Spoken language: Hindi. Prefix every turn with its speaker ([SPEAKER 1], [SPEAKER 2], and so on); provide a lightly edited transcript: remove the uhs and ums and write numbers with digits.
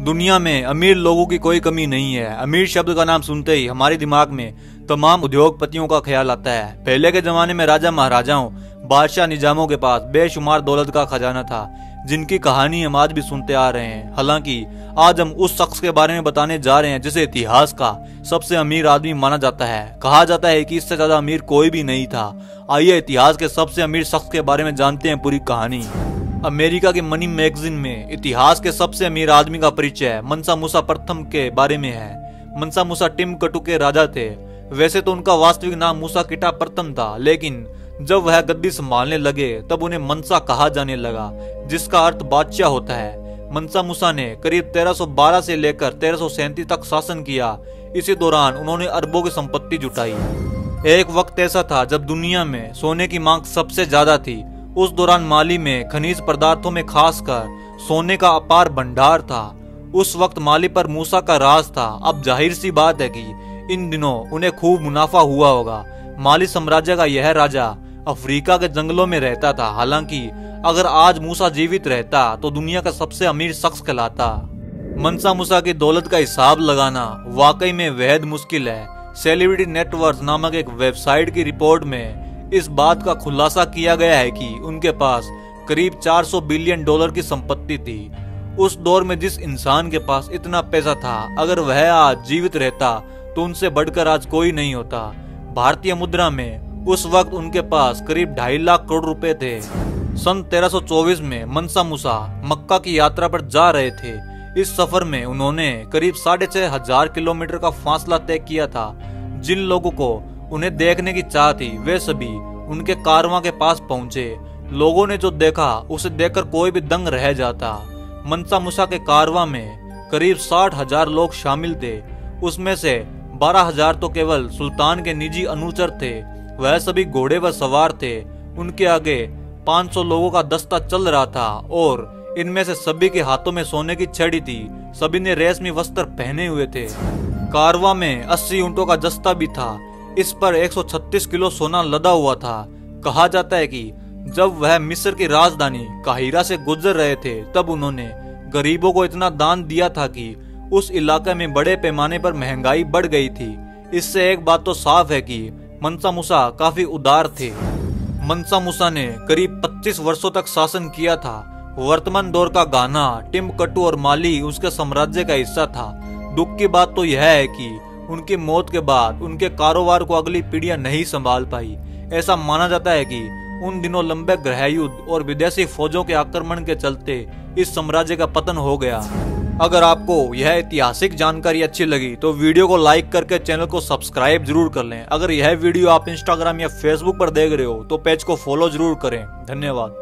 [SPEAKER 1] दुनिया में अमीर लोगों की कोई कमी नहीं है। अमीर शब्द का नाम सुनते ही हमारे दिमाग में तमाम उद्योगपतियों का ख्याल आता है। पहले के जमाने में राजा महाराजाओं, बादशाह निजामों के पास बेशुमार दौलत का खजाना था, जिनकी कहानी हम आज भी सुनते आ रहे हैं। हालांकि आज हम उस शख्स के बारे में बताने जा रहे हैं जिसे इतिहास का सबसे अमीर आदमी माना जाता है। कहा जाता है कि इससे ज्यादा अमीर कोई भी नहीं था। आइए इतिहास के सबसे अमीर शख्स के बारे में जानते हैं पूरी कहानी। अमेरिका के मनी मैगजीन में इतिहास के सबसे अमीर आदमी का परिचय मनसा मूसा प्रथम के बारे में है। मनसा मूसा टिम्बकटू के राजा थे। वैसे तो उनका वास्तविक नाम मूसा किटा प्रथम था, लेकिन जब वह गद्दी संभालने लगे तब उन्हें मनसा कहा जाने लगा, जिसका अर्थ बादशाह होता है। मनसा मूसा ने करीब 1312 से लेकर 1337 तक शासन किया। इसी दौरान उन्होंने अरबों की संपत्ति जुटाई। एक वक्त ऐसा था जब दुनिया में सोने की मांग सबसे ज्यादा थी। उस दौरान माली में खनिज पदार्थों में खासकर सोने का अपार भंडार था। उस वक्त माली पर मूसा का राज था। अब जाहिर सी बात है कि इन दिनों उन्हें खूब मुनाफा हुआ होगा। माली साम्राज्य का यह राजा अफ्रीका के जंगलों में रहता था। हालांकि अगर आज मूसा जीवित रहता तो दुनिया का सबसे अमीर शख्स कहलाता। मनसा मूसा की दौलत का हिसाब लगाना वाकई में बेहद मुश्किल है। सेलिब्रिटी नेटवर्क नामक एक वेबसाइट की रिपोर्ट में इस बात का खुलासा किया गया है कि उनके पास करीब 400 बिलियन डॉलर की संपत्ति थी। उस दौर में जिस इंसान के पास इतना पैसा था, अगर वह आज जीवित रहता तो उनसे बढ़कर आज कोई नहीं होता। भारतीय मुद्रा में उस वक्त उनके पास करीब 2.5 लाख करोड़ रुपए थे। सन 1324 में मनसा मूसा मक्का की यात्रा पर जा रहे थे। इस सफर में उन्होंने करीब 6,500 किलोमीटर का फासला तय किया था। जिन लोगों को उन्हें देखने की चाह थी वे सभी उनके कारवां के पास पहुंचे। लोगों ने जो देखा उसे देखकर कोई भी दंग रह जाता। मनसा मूसा के कारवां में करीब 60,000 लोग शामिल थे। उसमें से 12,000 तो केवल सुल्तान के निजी अनुचर थे। वह सभी घोड़े पर सवार थे। उनके आगे 500 लोगों का दस्ता चल रहा था और इनमें से सभी के हाथों में सोने की छड़ी थी। सभी ने रेशमी वस्त्र पहने हुए थे। कारवां में 80 ऊंटों का जस्ता भी था। इस पर 136 किलो सोना लदा हुआ था। कहा जाता है कि जब वह मिस्र की राजधानी काहिरा से गुजर रहे थे तब उन्होंने गरीबों को इतना दान दिया था कि उस इलाके में बड़े पैमाने पर महंगाई बढ़ गई थी। इससे एक बात तो साफ है कि मनसा मूसा काफी उदार थे। मनसा मूसा ने करीब 25 वर्षों तक शासन किया था। वर्तमान दौर का घाना, टिम्बकटू और माली उसके साम्राज्य का हिस्सा था। दुख की बात तो यह है कि उनकी मौत के बाद उनके कारोबार को अगली पीढ़ियां नहीं संभाल पाई। ऐसा माना जाता है कि उन दिनों लंबे गृह युद्ध और विदेशी फौजों के आक्रमण के चलते इस साम्राज्य का पतन हो गया। अगर आपको यह ऐतिहासिक जानकारी अच्छी लगी तो वीडियो को लाइक करके चैनल को सब्सक्राइब जरूर कर लें। अगर यह वीडियो आप इंस्टाग्राम या फेसबुक पर देख रहे हो तो पेज को फॉलो जरूर करें। धन्यवाद।